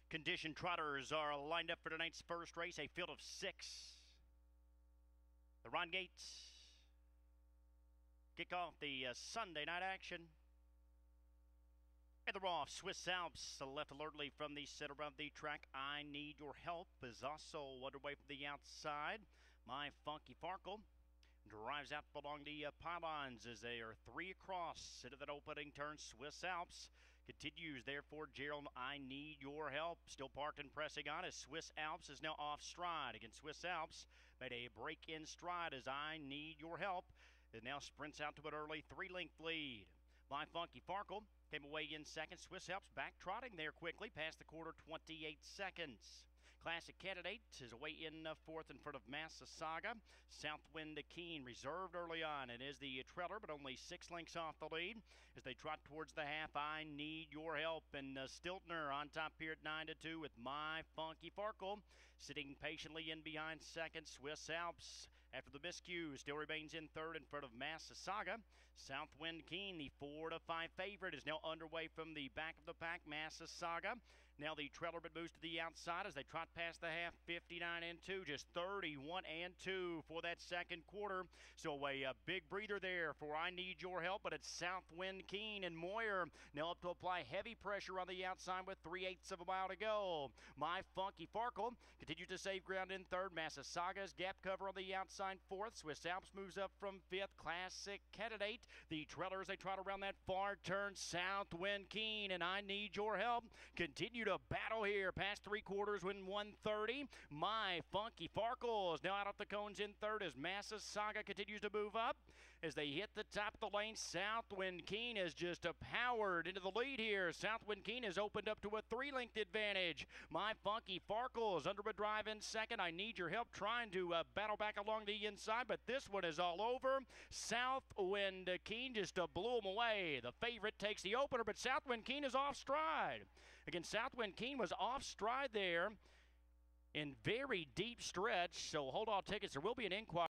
Conditioned trotters are lined up for tonight's first race, a field of 6. The Ron Gates kick off the Sunday night action. And they're off. Swiss Alps left alertly from the center of the track. I Need Your Help is also underway from the outside. My Funky Farkle drives out along the pylons as they are 3 across into that opening turn. Swiss Alps continues there for Gerald. I Need Your Help. Still parked and pressing on as Swiss Alps is now off stride. Again, Swiss Alps made a break in stride as I Need Your Help. It now sprints out to an early 3-length lead. My Funky Farkle came away in second. Swiss Alps back trotting there quickly past the quarter, 28 seconds. Classic Candidate is away in fourth in front of Massasauga. Southwind Keen reserved early on and is the trailer, but only 6 lengths off the lead as they trot towards the half. I Need Your Help, and Stiltner on top here at 9-2 with My Funky Farkle sitting patiently in behind second. Swiss Alps after the miscue still remains in third in front of Massasauga. Southwind Keen, the 4-5 favorite, is now underway from the back of the pack. Massasauga now the trailer, but moves to the outside as they trot past the half. 59-2, just 31-2 for that second quarter. So a big breather there for I Need Your Help, but it's Southwind Keen and Moyer now up to apply heavy pressure on the outside with 3/8 of a mile to go. My Funky Farkle continues to save ground in third. Massasauga's gap cover on the outside fourth. Swiss Alps moves up from fifth. Classic Candidate, the trailers, they trot around that far turn. Southwind Keen and I Need Your Help continue to battle here past 3/4 when 1:30. My Funky Farkle is now out off the cones in third as Massasauga continues to move up as they hit the top of the lane. Southwind Keen has just powered into the lead here. Southwind Keen has opened up to a 3-length advantage. My Funky Farkle is under a drive in second. I Need Your Help trying to battle back along the inside, but this one is all over. Southwind Keen just blew him away. The favorite takes the opener, but Southwind Keen is off stride. Again, Southwind Keen was off stride there in very deep stretch, so hold all tickets. There will be an inquiry.